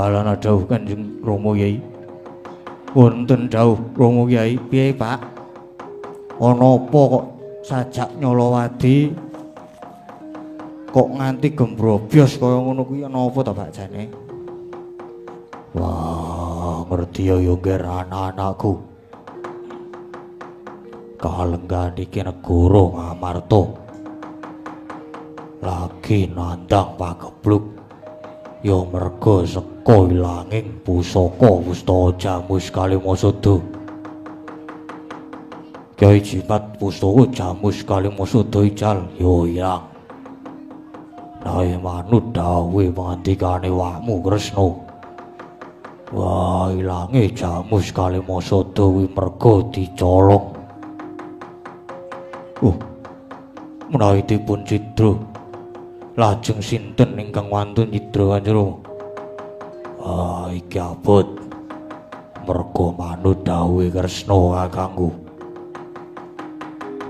Walana dawuh Kanjeng Rama Kyai. Wonten dawuh Rama Kyai, piye Pak? Ana apa kok sajak Nyolowadi kok nganti gembrobyos kaya ngono kuwi ana apa ta Pak jane? Wah, ngerti ya ngger anak-anakku. Kalenggan iki negara Ngamarta. Lagi nandang pagebluk. Ya merga saka ilanging pusaka Pustaka Jamus Kalimasada. Kyai Jimat Pustaka Jamus Kalimasada ical ya ilang. Nae manut dawuhe pangandikane wakmu Kresna. Wah, ilange Jamus Kalimasada kuwi merga dicolong. Menawi dipun cidra lajeng sinten ingkang wantun nyidra Kanjeng Rama? Wah, iki abot merga manut dawuhe Kresna kakangku.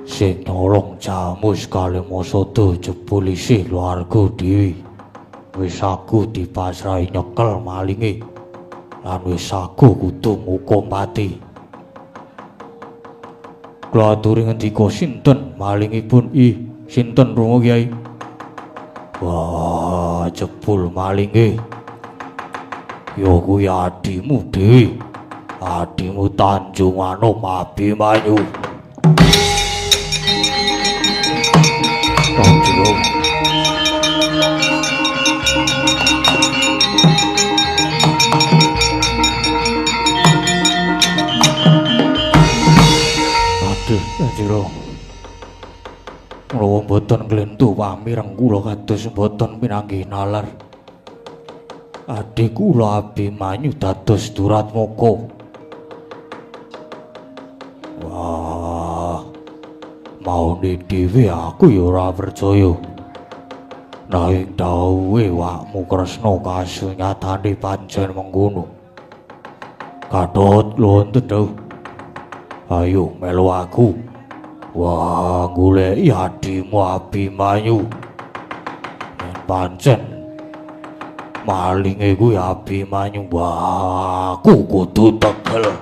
Sing nolong Jamus Kalimasada jebul isih luarga dhewe. Wis aku dipasrahi nyekel malinge lan wis aku kudu ngukum pati. Kula aturi ngendika sinten malingipun? Sinten Rama Kyai? Wah, jebul malinge ya kuwi adimu dhewe. Adimu Tanjung Anom Abimanyu. Tanjung. Aduh, Tanjung. Kula mboten nglentu pamireng kula kados mboten pinanggih nalar. Adik kula Abimanyu dados Duratmaka. Wah, maune dhewe aku ya ora percaya. Nanging dawuhe wakmu Kresna kasunyatane pancen mengkono. Gatot wonten dawuh. Ayo melu aku. Wah, goleki adimu Abimanyu. Yen pancen malinge kuwi Abimanyu, wah aku kudu tegel.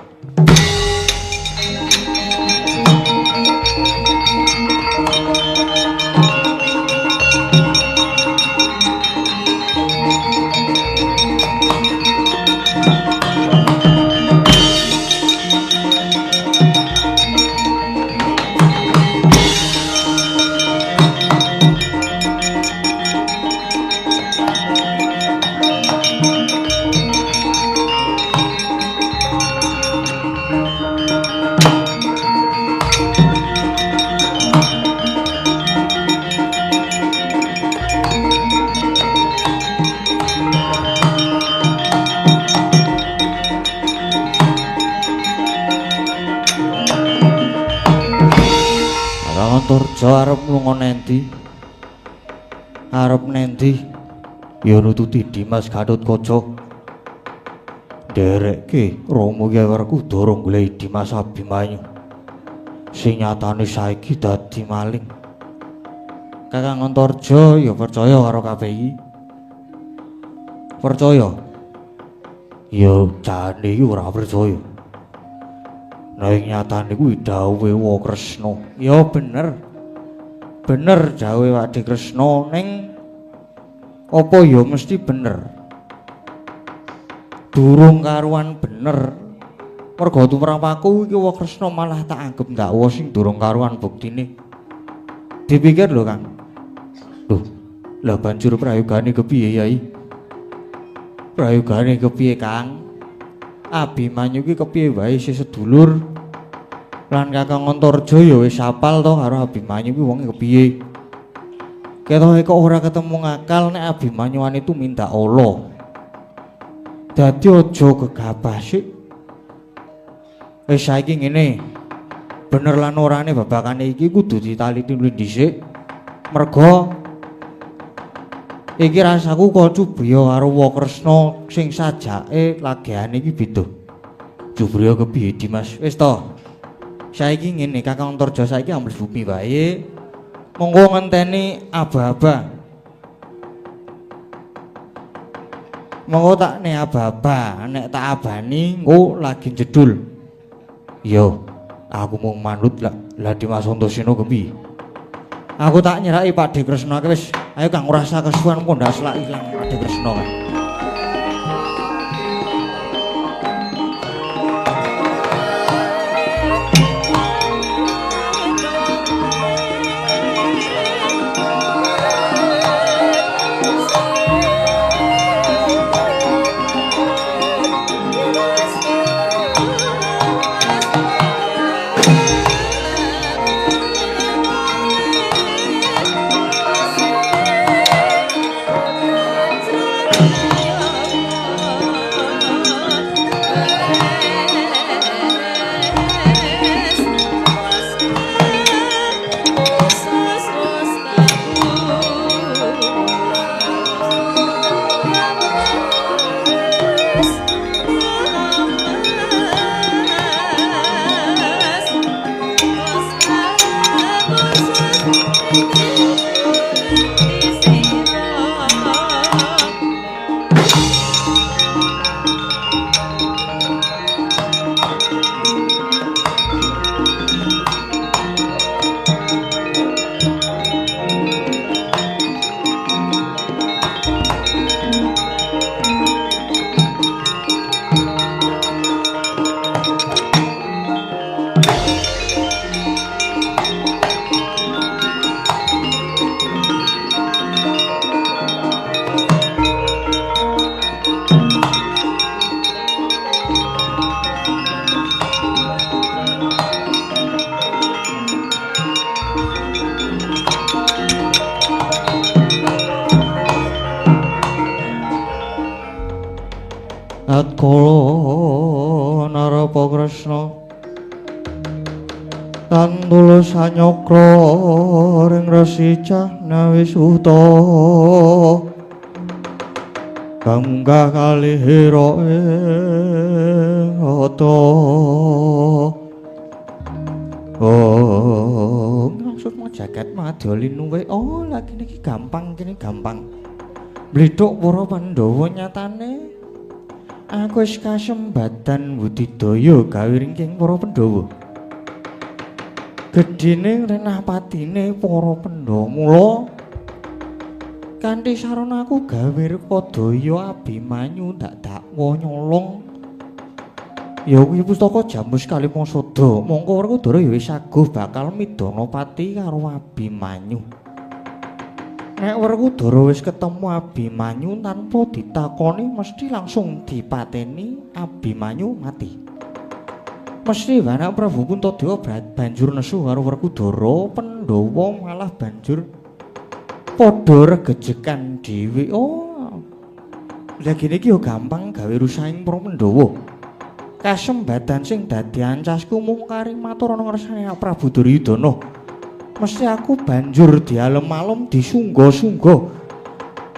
Antarja arep lunga nendi? Arep nendi? Ya nututi Dimas Gatotkaca. Nderekke Rama Kyai Werkudara goleki Dimas Abimanyu. Sing nyatane saiki dadi maling. Kakang Antarja ya percaya karo kabeh iki? Percaya? Ya jane iki ora percaya. Nanging nyatane kuwi dawuhe Wa Kresna. Ya bener. Bener dawuhe Wadi Kresna ning apa ya mesti bener. Durung karuan bener. Merga tumrap aku iki Wa Kresna malah tak anggap ndakwa sing durung karuan buktine. Dipikir lho, Kang. Loh, lah banjur prayogane kepiye, Yai? Prayogane kepiye, Kang? Abimanyu ki kepiye wae isih sedulur. Lan Kakang Antarja ya wis apal to karo Abimanyu ki wonge kepiye. Ketoke kok ora ketemu ngakal nek Abimanyu itu minta Allah. Dadi aja gegabah sik. Wis saiki ngene. Bener lan orane babakane iki kudu ditaliti luwih dhisik. Merga iki rasaku kok Cubriya karo Wa Kresna sing sajake lageane iki beda. Cubriya kepiye Dimas? Wis to. Saiki ngene Kakang Antarja saiki ambles bumi wae. Monggo ngenteni aba-aba. Monggo tak aba-aba, nek tak abani engko lagi jedul. Yo, aku mau manut lah di Mas Antasena kepiye? Aku tak nyeraki Pak De Kresna wis. Ayo Kang ora usah kesuwen engko ndak selak ilang Pak De Kresna kan. Atkala Narapa Kresna Tandula sanyokra ring Resi Cahnawisutta Gamgah kalihira ing ata maksud mau jagat madya linuwe lagi niki gampang kene gampang blethuk para Pandhawa nyatane aku wis kasembatan budidaya gawe ringking para Pandhawa. Gedhene renah patine para Pandhawa mula kanthi sarana aku gawe rekodaya Abimanyu ndak dakwa nyolong. Ya kuwi pustaka Jamus Kalimasada. Mongko Werkudara ya wis saguh bakal midana pati karo Abimanyu. Nek Werkudara wis ketemu Abimanyu tanpa ditakoni mesti langsung dipateni Abimanyu mati. Mesti anak Prabu Puntadewa banjur nesu karo Werkudara, Pandhawa malah banjur padha regejekan dhewe. Lah gene iki yo gampang gawe rusaing para Pandhawa. Kasembatan sing dadi ancasku mung kari matur ana ngersane Prabu Duryudana. Mesti aku banjur dialem-alem disungga-sungga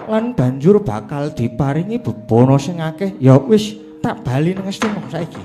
lan banjur bakal diparingi bebana sing akeh. Ya wis tak bali nang Astina saiki.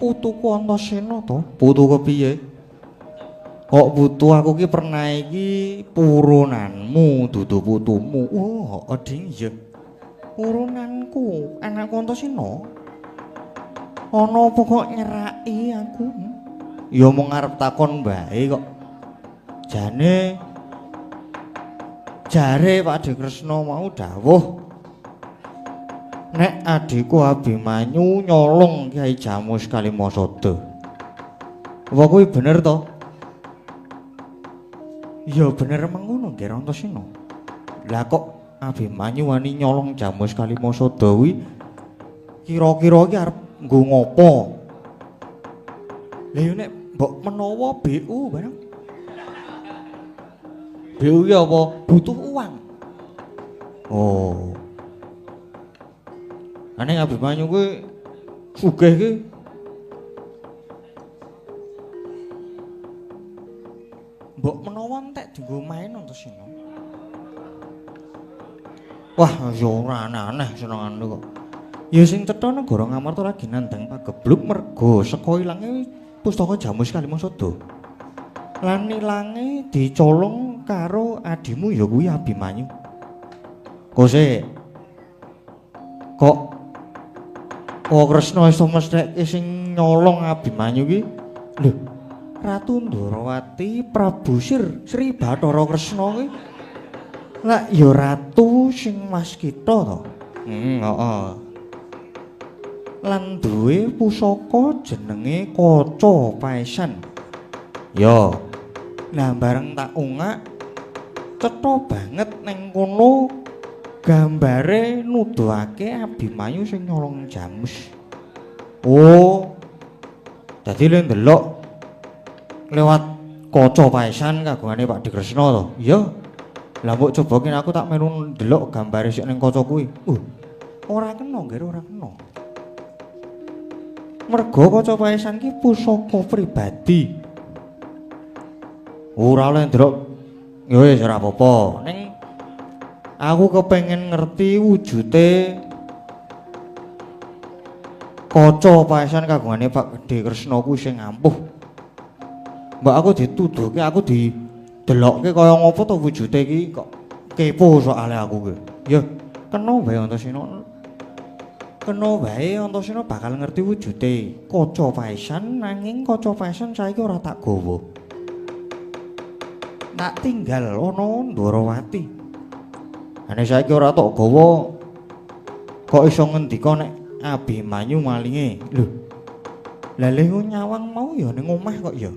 Putuku Antasena to? Putu kepiye? Kok putu aku ki pernah iki purunanmu dudu putumu. Ding ya. Purunanku anakku Antasena. Ana apa kok nyeraki aku? Ya mung arep takon bae kok. Jare Pak De Kresna mau dawuh nek adikku Abimanyu nyolong Kyai Jamus Kalimasada. Apa kuwi bener to? Ya bener mengono nggih Rantasena. Lah kok Abimanyu wani nyolong Jamus Kalimasada kuwi kira-kira iki arep nggo ngopo? Lah yo nek mbok menawa BU barang. BU ki apa? Butuh uang. Oh. Ane Abimanyu kuwi sugih ki. Mbok menawa entek dienggo main Antasena. Wah, yo ora aneh-aneh senengane kok. Ya sing cetha negara Ngamarta lagi nandhang pagebluk merga saka ilange pustaka Jamus Kalimasada. Lan ilange dicolong karo adimu ya kuwi Abimanyu. Kose. Kok Kresna iso mestheke sing nyolong Abimanyu ki? Lho, Ratu Ndrawati Prabu Sri Bathara Kresna ki. Lah ya ratu sing Mas kita to. Heeh. Lan duwe pusaka jenenge Kaca Paesan. Ya. Lah bareng tak ungak cetha banget ning kono gambare nuduhake Abimanyu sing nyolong Jamus. Oh. Dadi le ndelok lewat Kaca Paesan kagungane Pak Dikresna to. Iya. Lah mbok coba kene aku tak melu ndelok gambare sik ning kaca kuwi. Ora kena, nggih ora kena. Merga Kaca Paesan ki pusaka pribadi. Ora oleh ndelok. Ya wis ora apa-apa. Ning aku kepengin ngerti wujude Kaca Paesan kagungane Pak Dikresna kuwi sing ampuh. Mbak aku dituduhke aku didelokke kaya ngopo to wujude iki kok kepo soalé aku ki. Ya kena wae Antasena. Kena wae Antasena bakal ngerti wujude Kaca Paesan nanging Kaca Paesan saiki ora tak gawa. Tak tinggal ana Ndrawati. Ane saiki ora tak gawa kok iso ngendika nek Abimanyu malinge. Lho. Lah lho nyawang mau ya ning omah kok ya.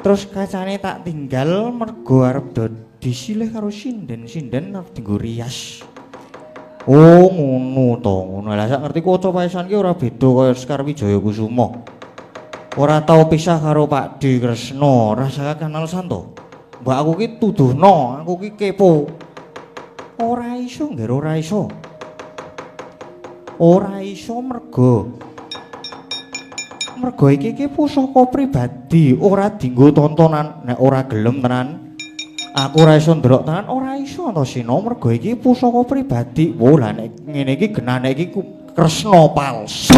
Terus kacane tak tinggal mergo arep disilih karo sinden-sinden arep dienggo rias. Oh ngono to, ngono. Lah sak ngerti Kaca Paesan ki ora beda kaya Sekar Wijaya Kusuma. Ora tau pisah karo Pak Dikresna, rasa kenal santo. Mbak aku ki tuduhno, aku ki kepo. Ora iso, nggih ora iso. Ora iso mergo iki pusaka pribadi, ora dienggo tontonan. Nek ora gelem tenan, aku ora iso ndelok tenan, ora iso Antasena mergo iki pusaka pribadi. Wo lah nek ngene iki genane iki Kresna palsu.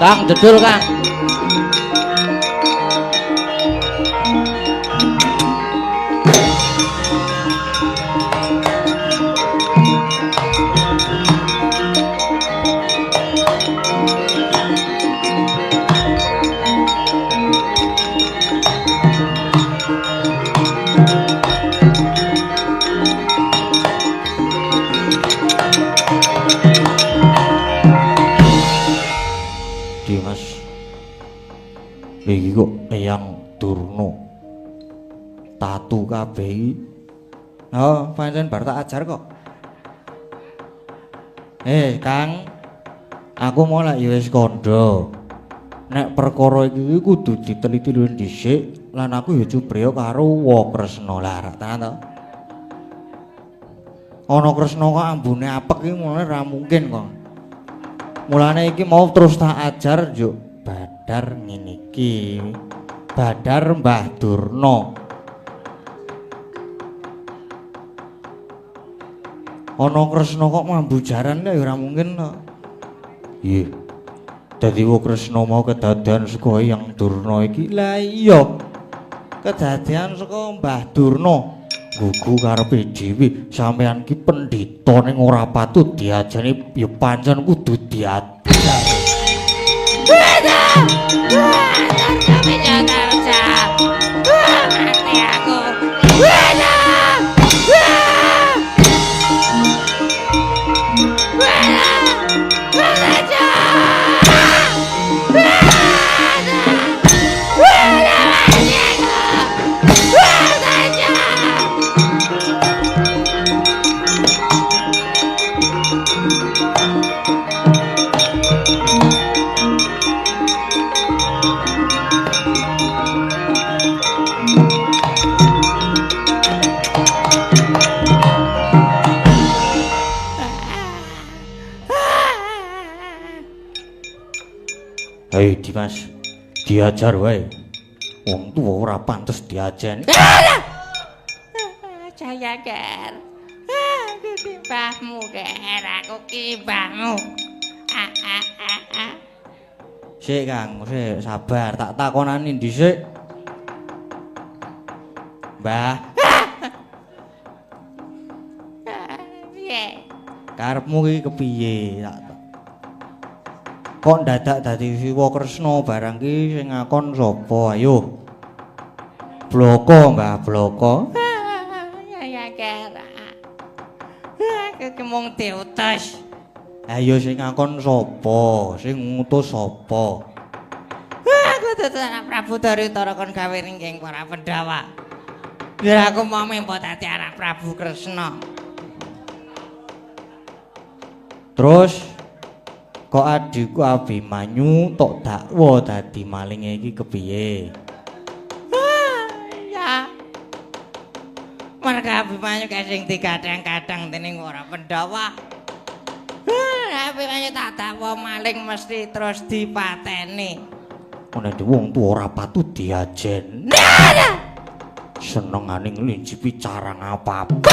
Kang jedul Kang. Dimas. Iki kok Eyang Durna. Tatu kabeh iki. Oh, pancen bar tak ajar kok. Kang. Aku mau lek ya wis kandha. Nek perkara iki kudu diteliti luwih dhisik lan aku ya cubriya karo Kresna larak tenan to. Ana Kresna kok ambune apek iki mulane ra mungkin kok. Mulane iki mau terus tak ajar yo Badar ngene iki. Badar Mbah Durna. Ana Kresna kok mambu jaran ya ora mungkin to. Iya. Dadi Kresna mau kedadian saka Eyang Durna iki. Lah iya. Kedadian saka Mbah Durna. Gugu karepe dhewe sampean ki pendhita ning ora patut diajani ya pancen kudu diajar. Kami jangan mati aku. Hei Dimas, diajar wae. Wong tuwa ora pantes diajeni. Jaya Ger. Aku ki mbahmu Ger, aku ki mbahmu. Sik Kang, sik sabar tak takonani dhisik. Mbah. Piye? Karepmu iki kepiye? Kok dadak dadi Siwa Kresna barang ki sing ngakon sapa? Ayo. Bloko, Mbah, bloko. Ya Ger. Aku ki mung diutus. Ayo sing ngakon sapa? Sing ngutus sapa? Aku tutus anak Prabu Daritara kon gawe ringking para Pandhawa. Biar aku mau mempo dadi anak Prabu Kresna. Terus kok adikku Abimanyu tok dakwa dadi maling iki kepiye? Ya. Merga Abimanyu kae sing digadang-gadang dening para Pandhawa. Abimanyu tak dakwa maling mesti terus dipateni. Ana wong tuwa ora patut diajen. Senengane ngelincipi carang apa-apa.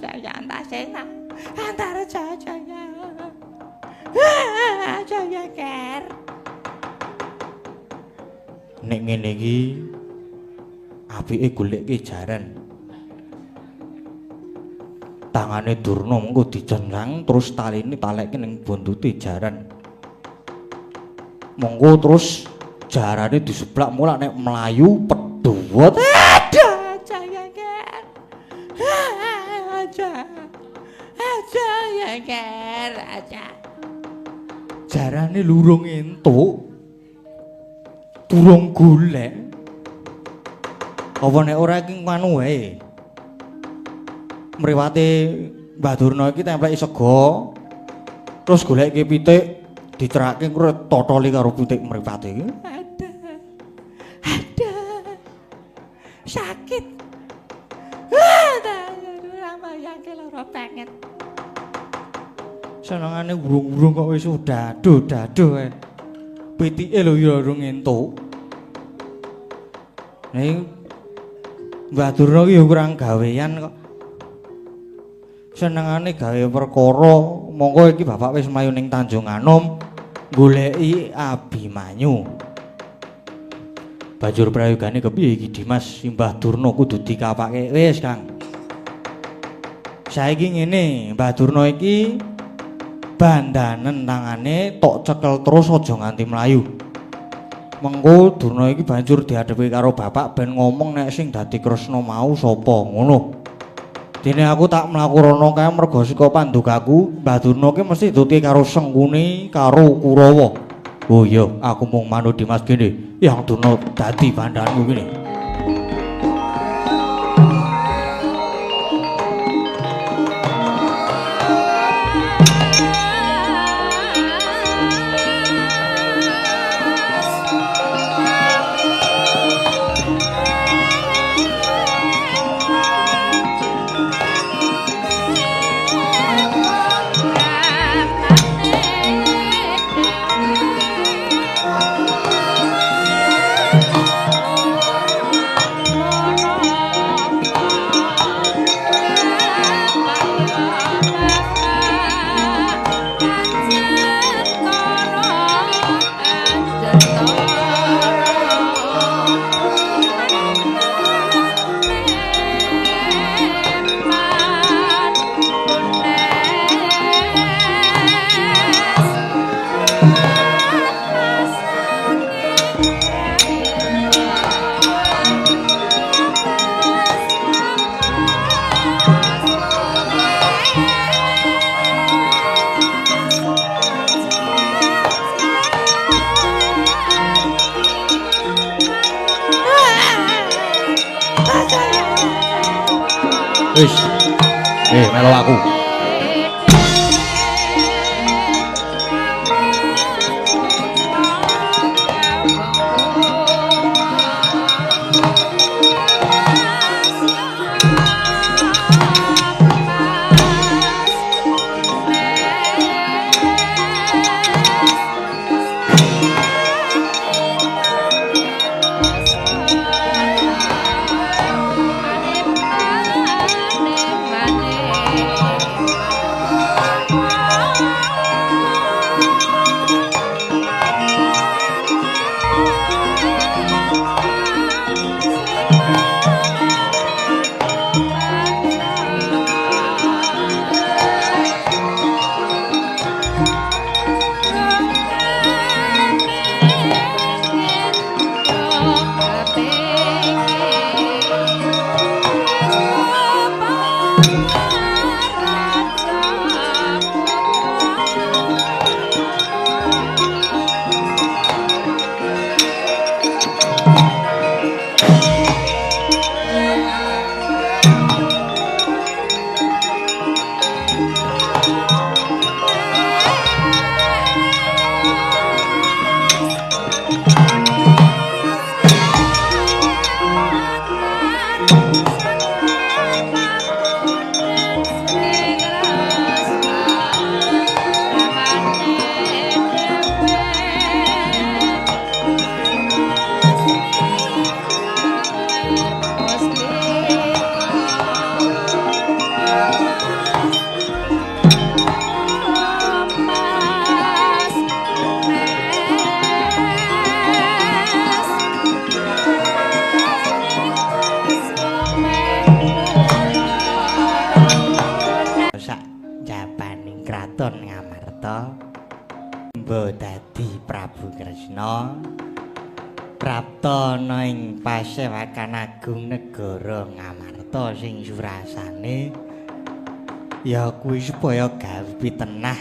Jaya Antasena. Antara Jaya. Jaya Ger. Nek ngene iki apike goleke jaran. Tangane Durna mengko dijenjang terus taline talekke ning bondute jaran. Monggo terus jarane diseblak mulak nek mlayu pedhuwet. Aduh, Jaya Ger. Jaya Ger, aja. Jarane lurung entuk. Durung golek. Apa nek ora iki manu wae. Mriwate Mbah Durna iki templeki sega. Terus goleke pitik dicerake karo totoli karo pitik mripate iki. Aduh. Sakit. Aduh, ramayake lara banget. Senengane urung-urung kok wis dado-dado ae. Pitike lho ya urung entuk. Ning Mbah Durna iki ya kurang gawean kok. Senengane gawe perkara, monggo iki bapak wis mlayu ning Tanjung Anom goleki Abimanyu. Banjur prayogane kepiye iki Dimas? Mbah Durna kudu dikapake. Wis, Kang. Saiki ngene, Mbah Durna iki bandanen tangane tok cekel terus aja nganti mlayu. Mengko Durna iki banjur dihadapi karo bapak ben ngomong nek sing dadi Kresna mau sapa, ngono. Dene aku tak mlaku rono kae merga saka pandukaku, Mbah Durna ki mesti dituti karo Sengkuni karo Kurawa. Oh iya, aku mung manut Dimas kene, yang Durna dadi bandhanku kene. Wis. Melu aku. Dadi Prabu Kresna prapta ana ing pasewakan agung negara Ngamarta sing surasane ya kuwi supaya gawe pitenah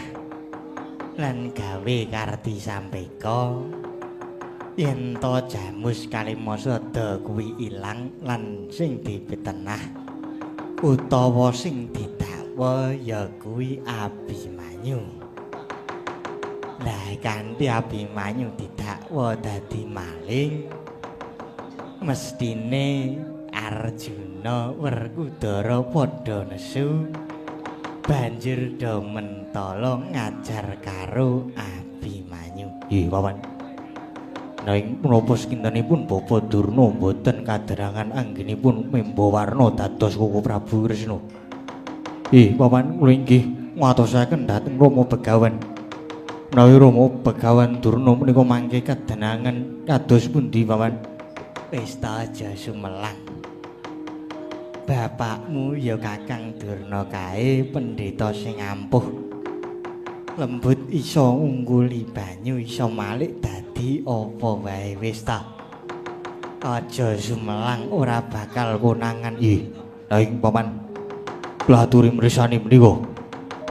lan gawe karti sampeka yen to Jamus Kalimasada kuwi ilang lan sing dipitenah utawa sing didakwa ya kuwi Abimanyu. Lah kanthi Abimanyu didakwa dadi maling mestine Arjuna Werkudara padha nesu banjur do mentala ngajar karo Abimanyu. Nggih, Paman. Nanging menapa sekintenipun Bapak Durna boten kaderangan anggenipun memba warna dados Koko Prabu Kresna. Nggih, Paman, kula inggih ngatosaken dhateng Rama Begawan. Menawi Rama Begawan Durna menika mangke kadenangan kados pundi, Paman? Pesta aja sumelang. Bapakmu ya Kakang Durna kae pendeta sing ampuh. Lembut iso ungguli banyu iso malik dadi apa wae wis ta. Aja sumelang ora bakal konangan. Nggih, Paman. Laturi mrisani menika.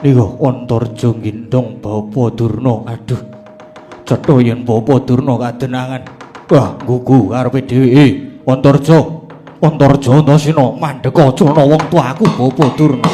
Nika Antarja nggindhong Bapa Durna. Aduh. Cetha yen Bapa Durna kadenangan. Wah, gugu karepe dhewe. Antarja. Antarja Antasena mandheka culna wong tuaku Bapa Durna.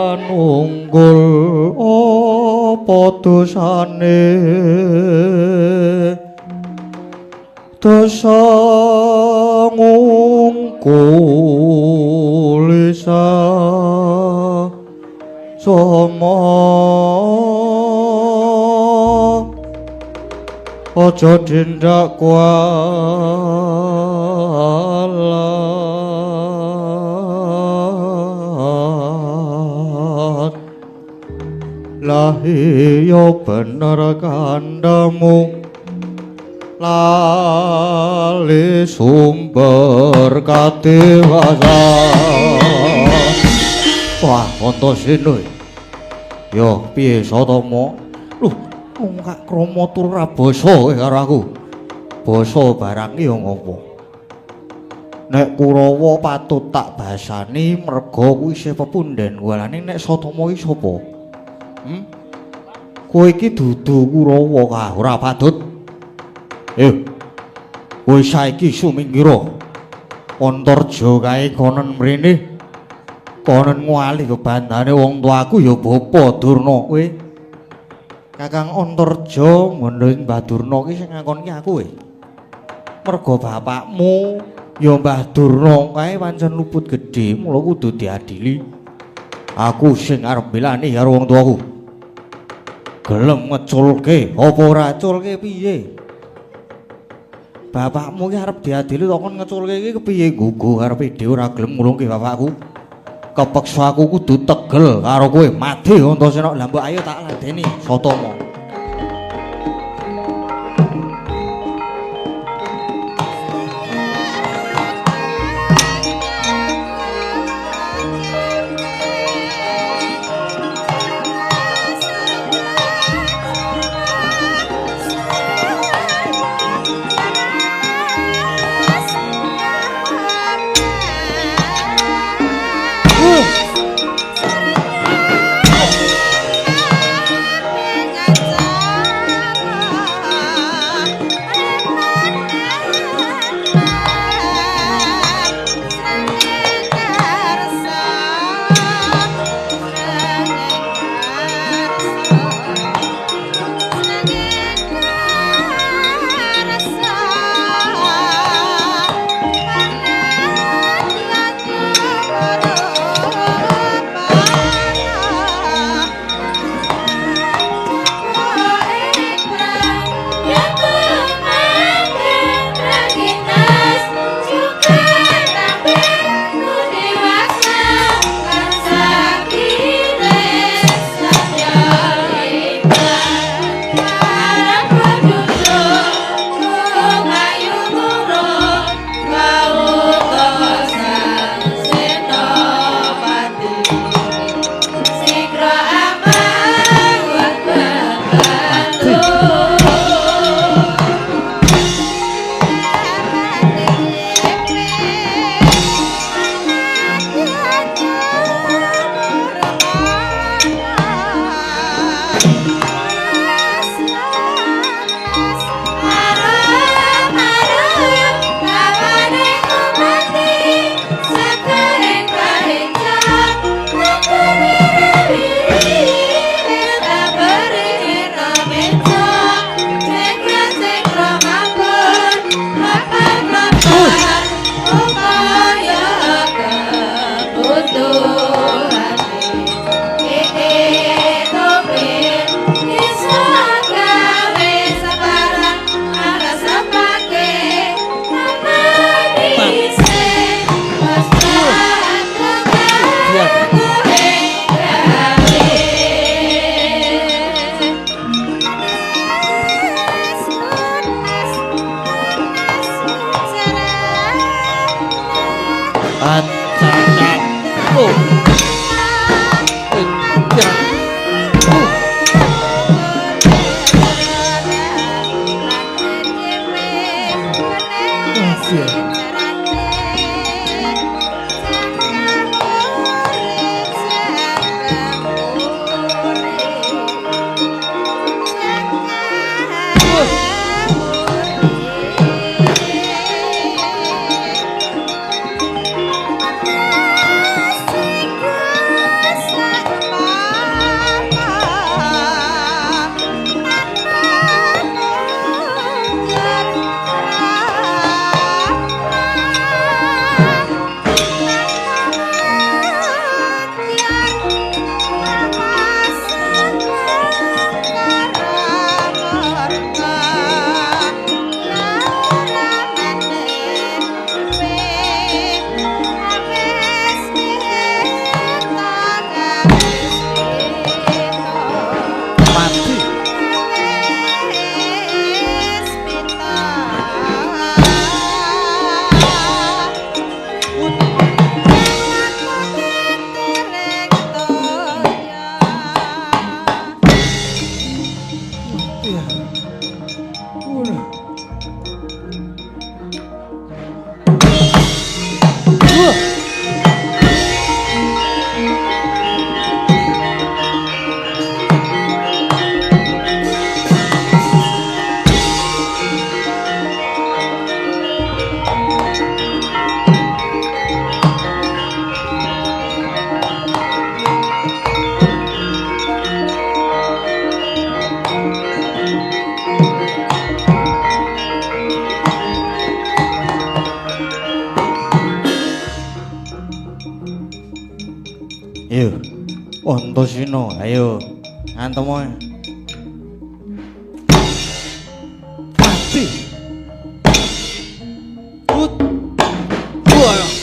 Panunggul apa dosane dosa ngungkul isa sama aja tindak kualat lah iya bener kandamu lali sumber kadewasan. Wah, Antasena. Yo, piye Satama? Loh, wong kak krama tur ra basa karo aku. Basa barang iki yo ngopo? Nek Kurawa patut tak basani merga kuwi isih pepundhen. Walane nek Satama iki sapa? Kowe iki dudu Kurawa ka, ora patut. Kowe saiki sumingkira Antarja kae konen mrene konen nguali kebandane wong tuaku ya Bapa Durna kowe. Kakang Antarja mending Mbah Durna ki sing ngakon ki aku kowe. Merga bapakmu ya Mbah Durna kae pancen luput gedhe, mula kudu diadili. Aku sing arep belani karo wong tuaku. Gelem ngeculke apa ora culke piye? Bapakmu ki arep diadili kok ngeculke iki kepiye gugu karepe dhewe ora gelem ngulungke bapakku. Kepeksa aku kudu tegel karo kowe mati Antasena. Lah mbok ayo tak ladeni Satama. Antasena. Ayo, antem wae. Mati. Wah.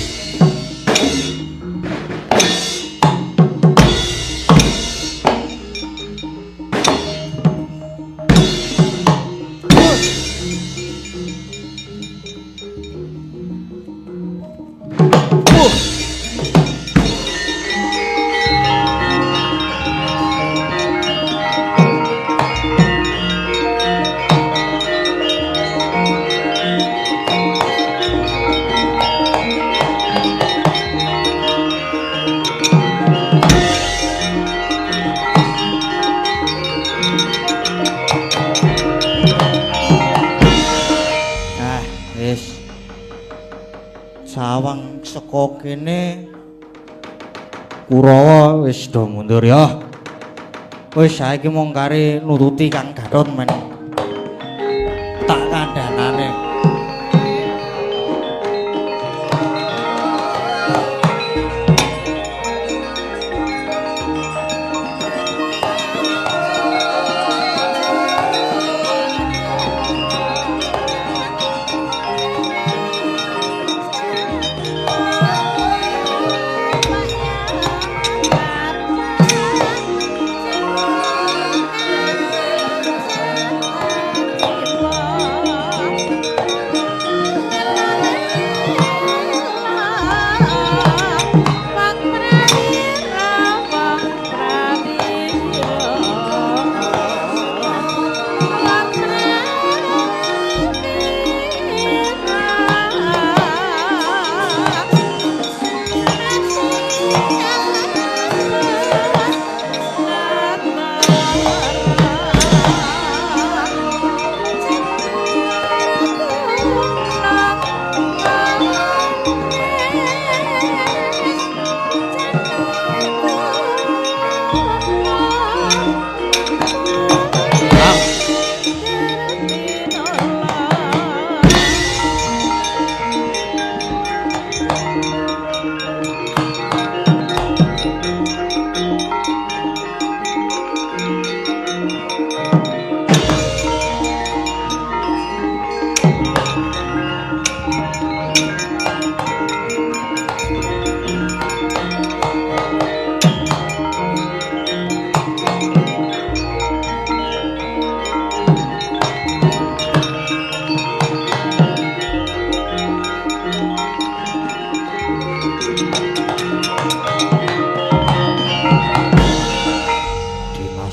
Sawang saka kene Kurawa wis do mundur ya. Wis saiki mung kare nututi Kang Gatot men. Tak kandhanane.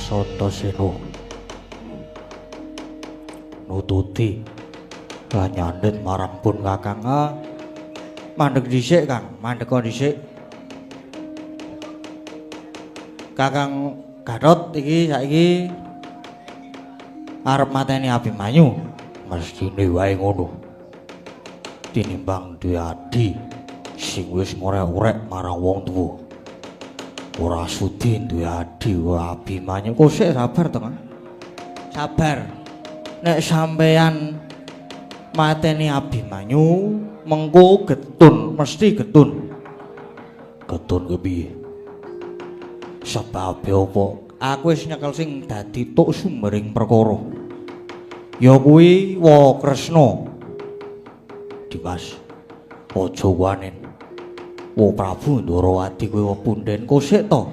Antasena nututi lan nyandhet marang pun Kakang. Mandheg dhisik Kang, mandheg dhisik. Kakang Gatot iki saiki arep mateni Abimanyu. Mestine wae ngono. Tinimbang duwe adi sing wis ngorek-orek marang wong tuwa. Ora sudi duwe adi Abimanyu. Kok sik sabar to, Kang? Sabar. Nek sampeyan mateni Abimanyu, mengko getun, mesti getun. Getun kepiye? Sebab apa? Aku wis nyekel sing dadi tuk sumbering perkara. Ya kuwi Wa Kresna. Dimas, aja wanen. Wo Prabu Ndrawati kuwi punden kosik to.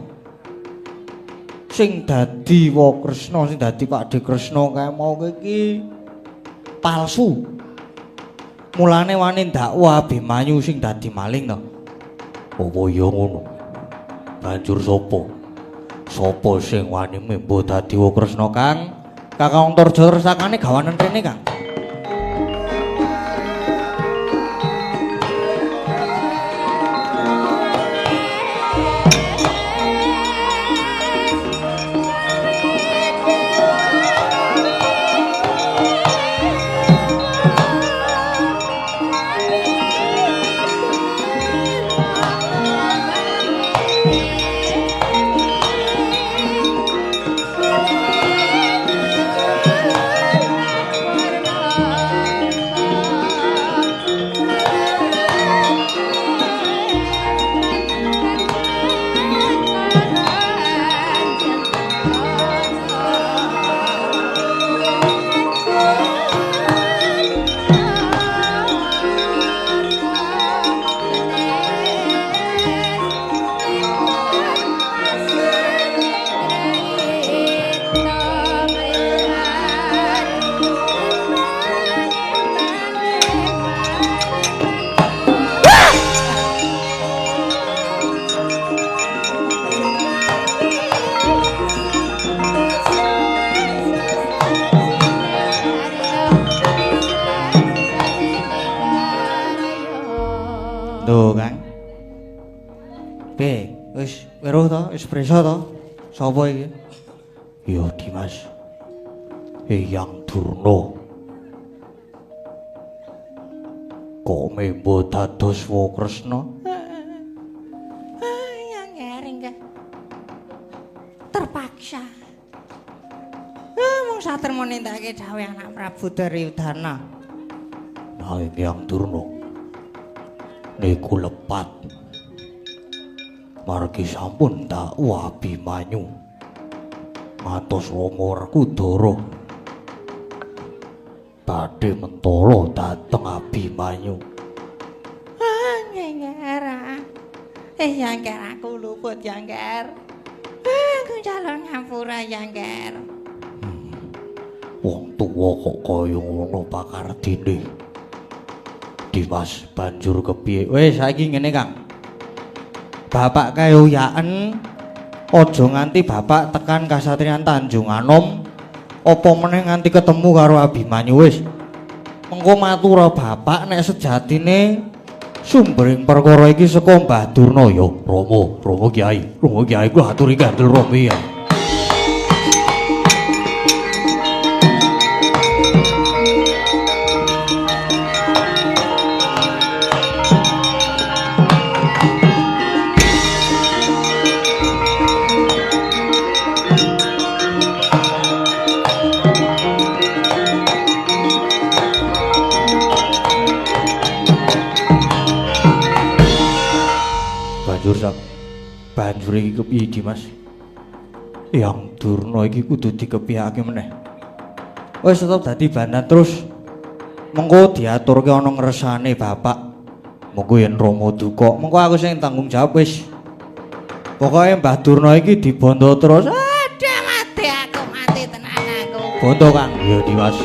Sing dadi Wa Kresna, sing dadi Pakde Kresna kae mau iki palsu. Mulane wani dakwa Abimanyu sing dadi maling to. Apa ya ngono? Banjur sapa? Sapa sing wani membo dadi Wa Kresna, Kang? Kakang Antarja resakane gawanen rene, Kang. weruh to, espresso to. Sapa iki? Yo Dimas. Eyang Durna. Kok membo dados Kresna? Yang garing ka. Terpaksa. Mung satermo nindakake dawuh anak Prabu Duryudana. Nah, Eyang Durna. Niku lepat. Margi sampun dakwa Abimanyu. Ngantos Rama Werkudara. Badhe mentala dateng Abimanyu. Nyengger. Nyengger aku luput Nyengger. Aku calon ngapura Nyengger. Wong tuwa kok kaya ngono pakardine. Dimas banjur kepiye? Wis saiki ngene, Kang. Bapak kae uyaken aja nganti bapak tekan kasatriyan Tanjung Anom apa meneh nganti ketemu karo Abimanyu wis. Engko matura bapak nek sejatine sumbering perkara iki saka Mbah Durna ya. Rama Kyai. Rama Kyai kula aturi kandel Rama ya. Banjur iki kepiye Dimas? Yang Durna iki kudu dikepiyake meneh. Wis tetep dadi bandan terus. Mengko diaturke ana ngresane bapak. Mengko yen Rama duka, mengko aku sing tanggung jawab wis. Pokoke Mbah Durna iki dibondo terus. Ada mati aku, mati tenan aku. Bondo Kang, ya Dimas.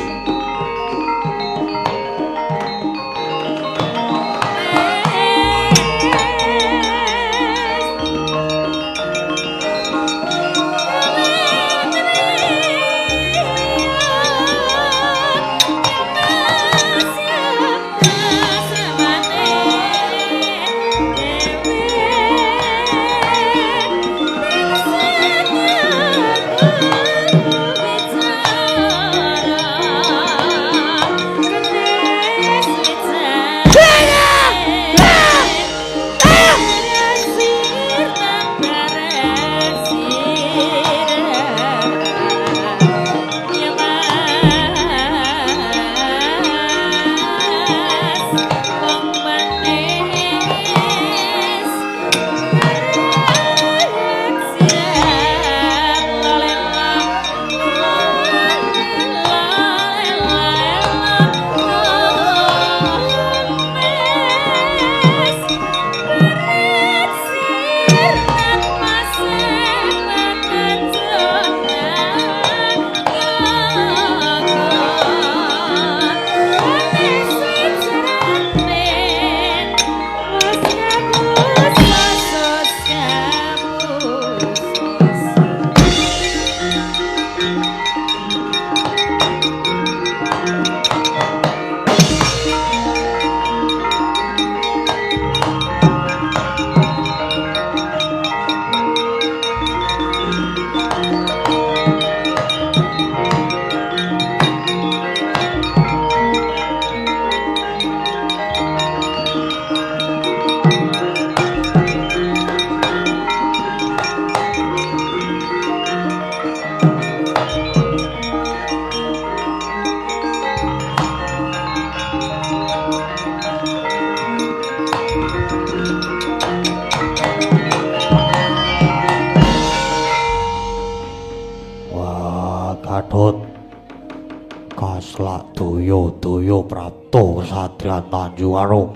Doyo Prapto Kesatria Tanjung Anom.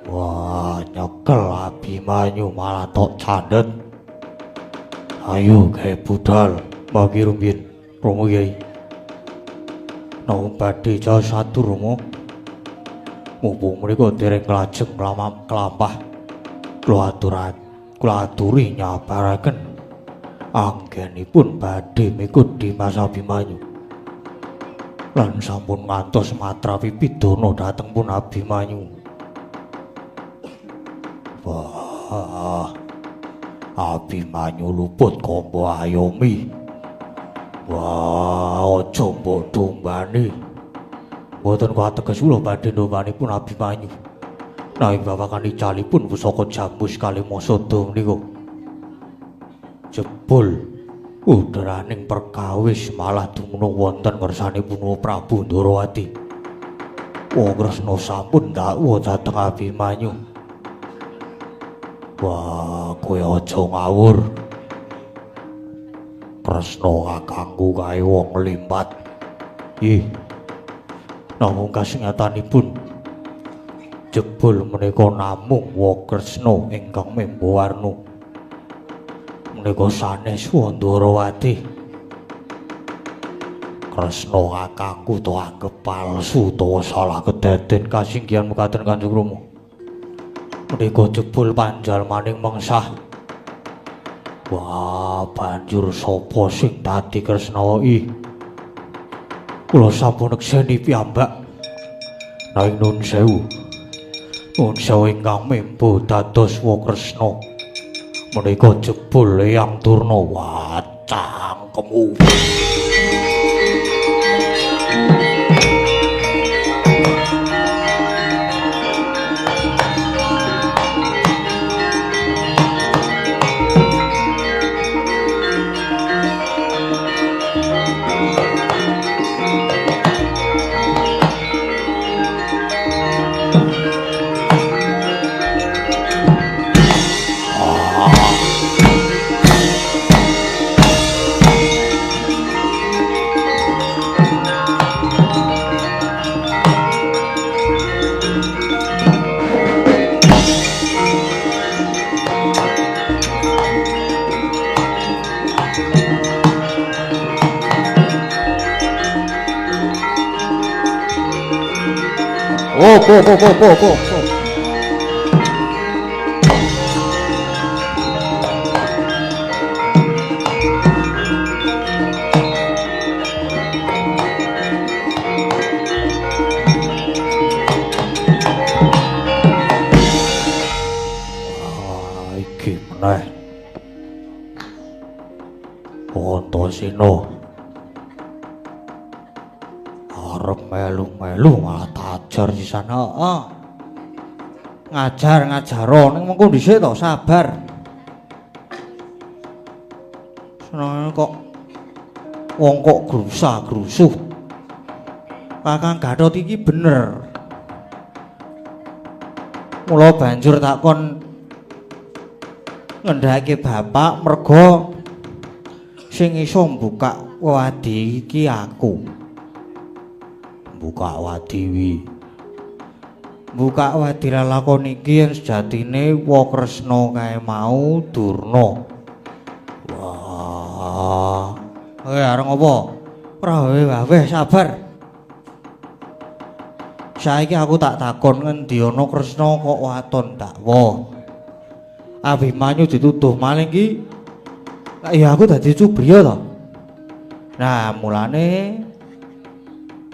Wah, nyekel Abimanyu malah tok candet. Ayo gawe budal bagi rumbin Romo Kyai. Nang badhe jauh satu Romo. Mumpung mriku dereng lajeng kelampah. Kula aturi nyabaraken anggenipun badhe mikut Dimas Abimanyu. Lan sampun ngantos matrapi pidana dhateng pun Abimanyu. Wah, Abimanyu luput kombo ayomi. Wah, aja mbok tumbani. Mboten kateges kula badhe ndombanipun Abimanyu. Nanging babakan icalipun pusaka Jambus kali Masada menika. Jebul udraning perkawis malah dumunung wonten ngersanipun Prabu Ndarawati. Wong Kresna sampun dakwa dhateng Abimanyu. Wah, kowe aja ngawur. Kresna kakangku kae wong limpat. Ih. Namung kasingatanipun jebul menika namung Wong Kresna ingkang membo warna. Menika sanes Ndarawati. Kresna kakangku to anggep palsu utawa salah kedadèn kasinggihan mekaten Kanjeng Rama. Menika jebul panjalmaning mengsah. Wah, banjur sapa sing dadi Kresna iki? Kula sampun nekseni piyambak. Nanging nuwun sewu. Nuwun sewu ingkang membo dados Wong Kresna. Menika jebul Eyang Durna. Wah, cangkemmu. Po. Iki meneh. Antasena. Arep melu-melu malah tajar sisan. Heeh. Ngajaro ning mengko dhisik to, sabar. Seneng kok wong kok grusah-grusuh. Kakang Gathot iki bener. Mula banjur takon ngendhake bapak merga sing iso mbukak wadi iki aku. Buka wadiwi. Buka wadi lalakon iki yen sejatine Wong Kresna kae mau Durna. Wah, Areng apa? Ora wae sabar. Saiki aku tak takon ngendi ana Kresna kok waton dakwa. Abimanyu dituduh maling iki. Ya aku dadi cubriya to. Nah, mulane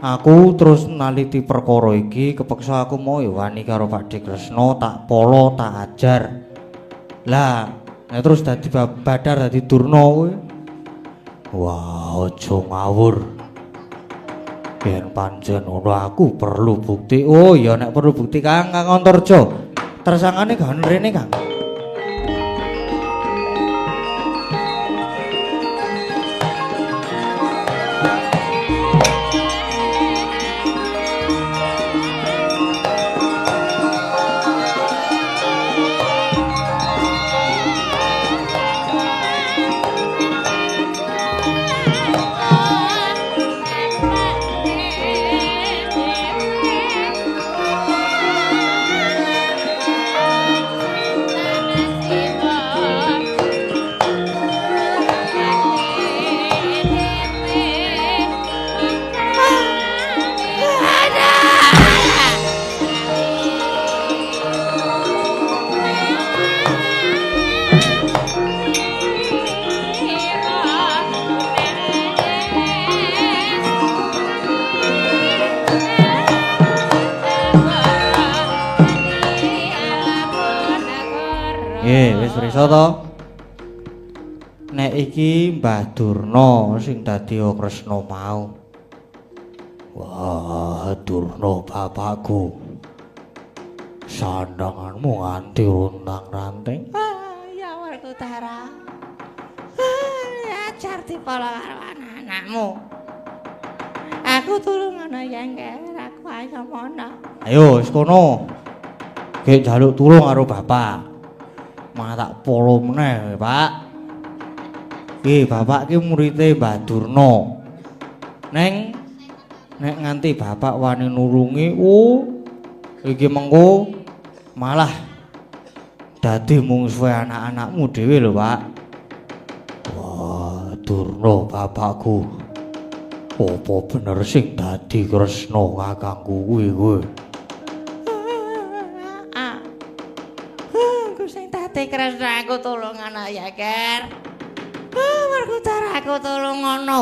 aku terus naliti perkara iki kepeksa aku mau wani karo Pakde Kresna tak polo tak ajar. Lah, terus dadi badar dadi Durna kowe. wah, aja ngawur. Yen pancen ngono aku perlu bukti. Oh iya nek perlu bukti Kang Antarja. Tersangane gak rene Kang. Wis risa to? nek iki Mbah Durna sing dadi Kresna mau. Wah, Durna bapakku. Sandanganmu nganti runtang-ranting. Ya Werkudara. Ajar dipala karo anak-anakmu. Aku tulung ana Yengger, aku ayo mono. Ayo wis kono. Gek njaluk tulung karo bapak. Malah tak polo meneh, Pak. Ki bapak ki murite Mbah Durna. Neng nek nganti bapak wani nulungi, iki mengko malah dadi mungsuhe anak-anakmu dhewe lho, Pak. Wah, Durna bapakku. Apa bener sing dadi Kresna kakangku kuwi kowe? Aku sing dadi Kresna aku tulung ana Yengger. Werkudara aku tulung ngono.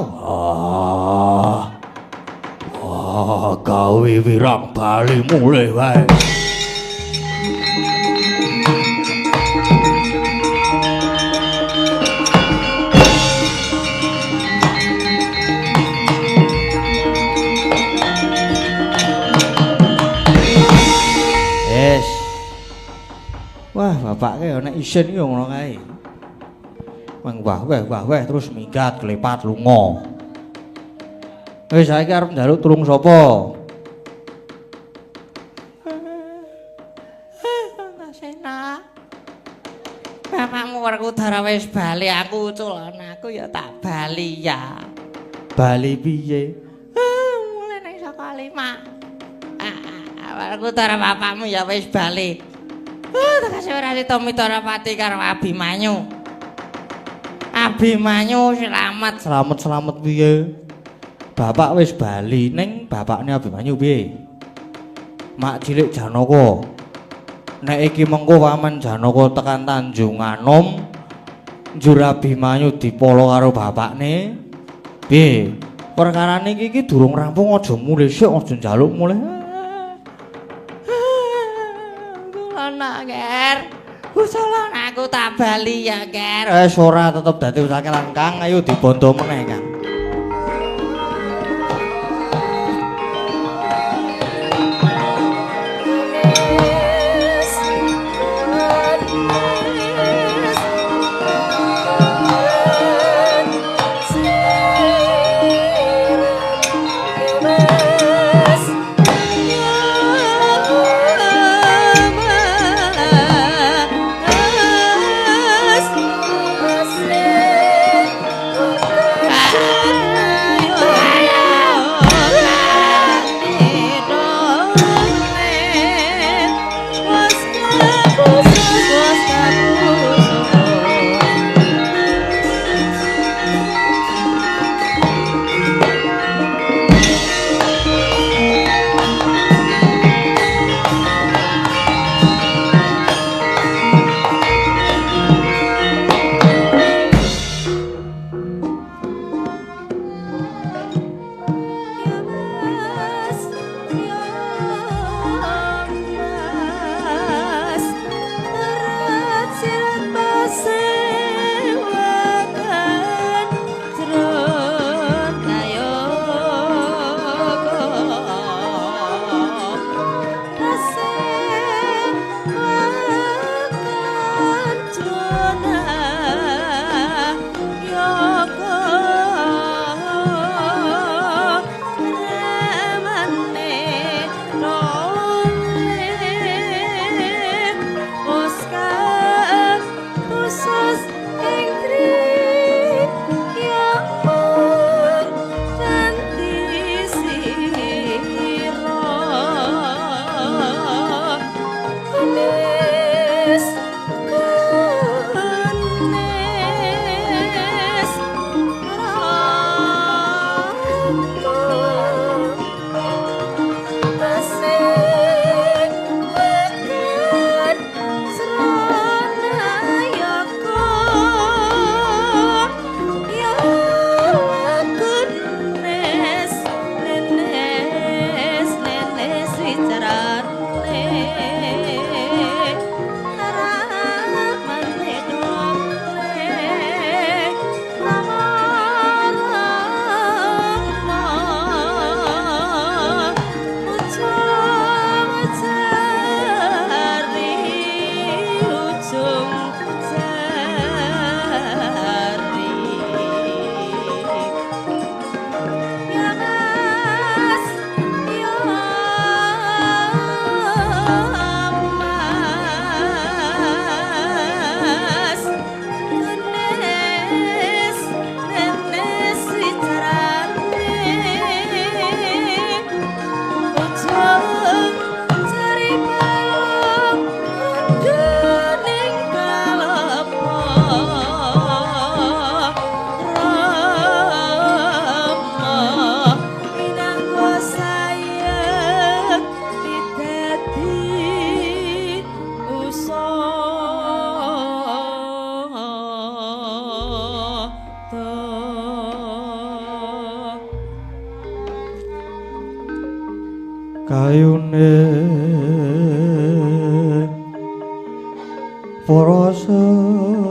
Gawe wirang bali mulih wae. Yes. Wah, bapake ana isin yo ngono kae. Wah terus minggat klepat lunga. Wis saiki arep njaluk tulung sapa? Nasena. Bapakmu Werkudara wis bali, aku uculan aku ya tak bali ya. Bali piye? Mulai nang saka 5. Werkudara bapakmu ya wis bali. Tekase ora Mitara Pati karo Abimanyu. Abimanyu selamat. Selamat piye? Bapak wis bali ning bapakne Abimanyu piye? Mak cilik Janaka. Nek iki mengko paman Janaka tekan Tanjung Anom, njur Abimanyu dipolo karo bapakne. Piye? Perkarane iki durung rampung, aja mulih sik, aja njaluk mulih. Kulana, Ger. Usulan aku tak bali ya, Ger. Wis ora tetep dadi usake langkang, ayo dibondo meneh, Kang. kayune para sejati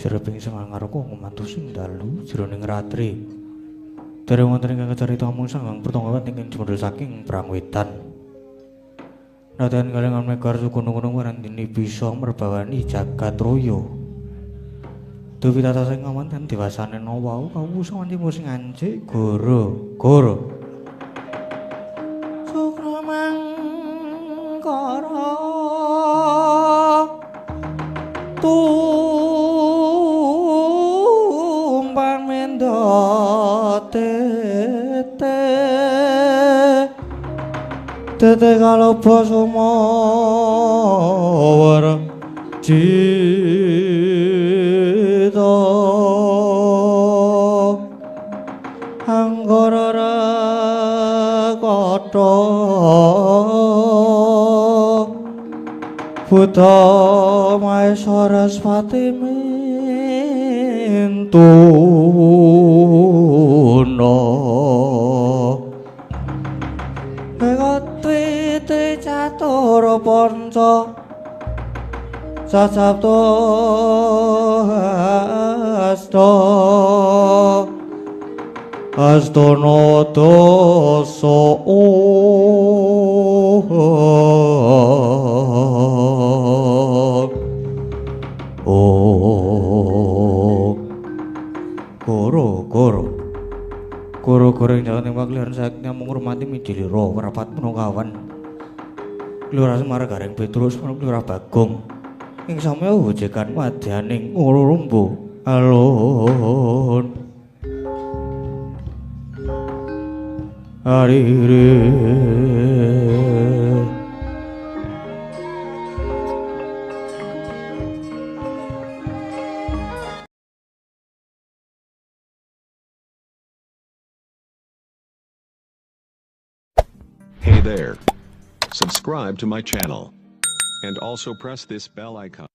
Sireping sangangarku ngumantu sing dalu jroning ratri. Dereng wonten ingkang carita mung sanggang pertongkawan ingkang jumedhul saking Prangwetan. Nadayan kalengan megar gunung-gunung warandini bisa merbawani jagat raya. Dewi tata sing ngamanten dewasane wau kawusa wanci sing anjik gara-gara Sukramangkara tumpang tete kaloba sumawar cita anggara kata Buddha Maeswaraswati mintuna Twite catura panca cacapta astana dasa Guru goreng jalan tembak liaran sakitnya menghormati midiliro werapat penungkawan Lurah Semar Gareng Petrus Lurah Bagong ing samya hujekan madyaning ngurumbu alon arire Hey there. Subscribe to my channel. And also press this bell icon.